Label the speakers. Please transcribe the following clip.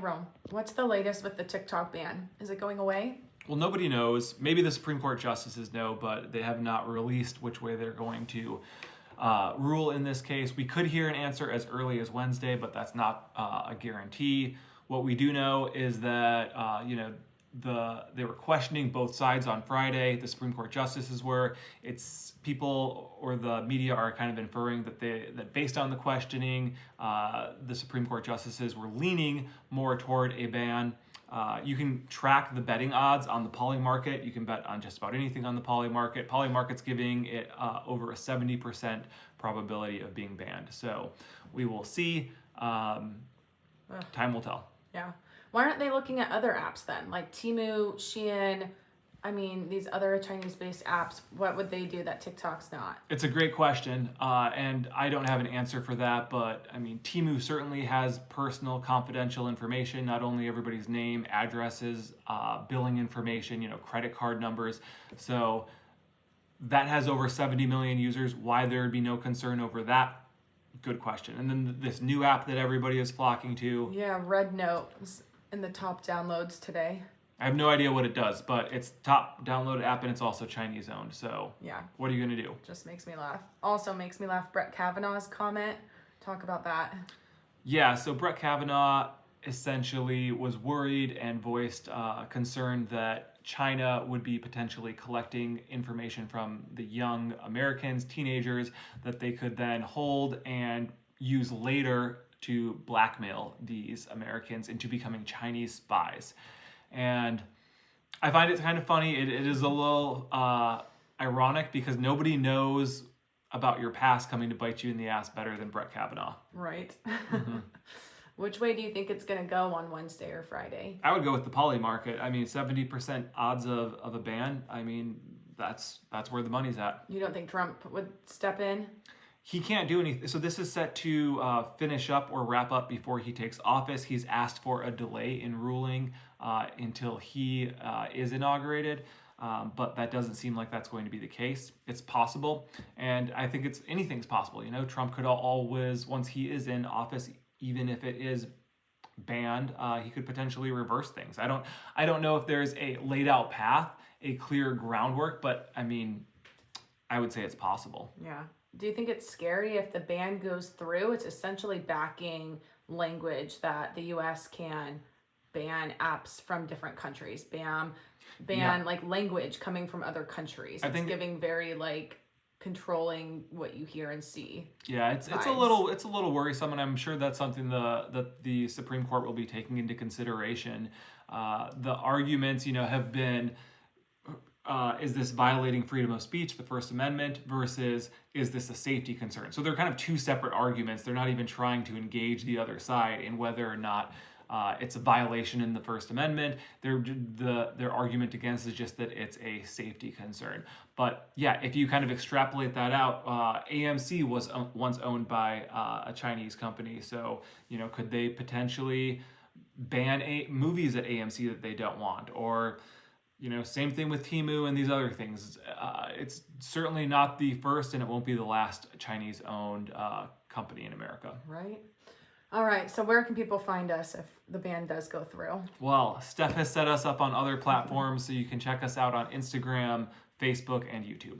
Speaker 1: Rome, what's the latest with the TikTok ban? Is it going away?
Speaker 2: Well, nobody knows. Maybe the Supreme Court justices know, but they have not released which way they're going to rule in this case. We could hear an answer as early as Wednesday, but that's not a guarantee. What we do know is that they were questioning both sides on Friday. The Supreme Court justices were. It's people or the media are kind of inferring that based on the questioning, the Supreme Court justices were leaning more toward a ban. You can track the betting odds on the Polymarket. You can bet on just about anything on the Polymarket. Polymarket's giving it over a 70% probability of being banned. So we will see. Time will tell.
Speaker 1: Yeah. Why aren't they looking at other apps then? Like Temu, Shein, these other Chinese-based apps, what would they do that TikTok's not?
Speaker 2: It's a great question, and I don't have an answer for that, but Temu certainly has personal confidential information, not only everybody's name, addresses, billing information, credit card numbers. So that has over 70 million users. Why there would be no concern over that? Good question. And then this new app that everybody is flocking to.
Speaker 1: Yeah, Rednote is in the top downloads today.
Speaker 2: I have no idea what it does, but it's top downloaded app and it's also Chinese owned. So
Speaker 1: yeah,
Speaker 2: what are you going to do?
Speaker 1: Just makes me laugh. Also makes me laugh, Brett Kavanaugh's comment. Talk about that.
Speaker 2: Yeah, so Brett Kavanaugh essentially was worried and voiced concern that China would be potentially collecting information from the young Americans, teenagers, that they could then hold and use later to blackmail these Americans into becoming Chinese spies. And I find it kind of funny. It is a little ironic because nobody knows about your past coming to bite you in the ass better than Brett Kavanaugh.
Speaker 1: Right. Mm-hmm. Which way do you think it's going to go on Wednesday or Friday?
Speaker 2: I would go with the Polymarket. 70% odds of a ban. That's where the money's at.
Speaker 1: You don't think Trump would step in?
Speaker 2: He can't do anything. So this is set to finish up or wrap up before he takes office. He's asked for a delay in ruling until he is inaugurated. But that doesn't seem like that's going to be the case. It's possible. And I think anything's possible. Trump could always, once he is in office, even if it is banned, he could potentially reverse things. I don't know if there's a laid out path, a clear groundwork, but I would say it's possible.
Speaker 1: Yeah. Do you think it's scary if the ban goes through? It's essentially backing language that the U.S. can ban apps from different countries, ban like language coming from other countries. It's giving very controlling what you hear and see.
Speaker 2: Yeah, it's a little worrisome, and I'm sure that's something that the Supreme Court will be taking into consideration. The arguments, have been. Is this violating freedom of speech, the First Amendment, versus is this a safety concern? So they're kind of two separate arguments. They're not even trying to engage the other side in whether or not it's a violation in the First Amendment. Their argument against is just that it's a safety concern. But yeah, if you kind of extrapolate that out, AMC was once owned by a Chinese company. So, could they potentially ban movies at AMC that they don't want? Or same thing with Temu and these other things. It's certainly not the first, and it won't be the last Chinese-owned company in America.
Speaker 1: Right. All right. So where can people find us if the ban does go through?
Speaker 2: Well, Steph has set us up on other platforms, so you can check us out on Instagram, Facebook, and YouTube.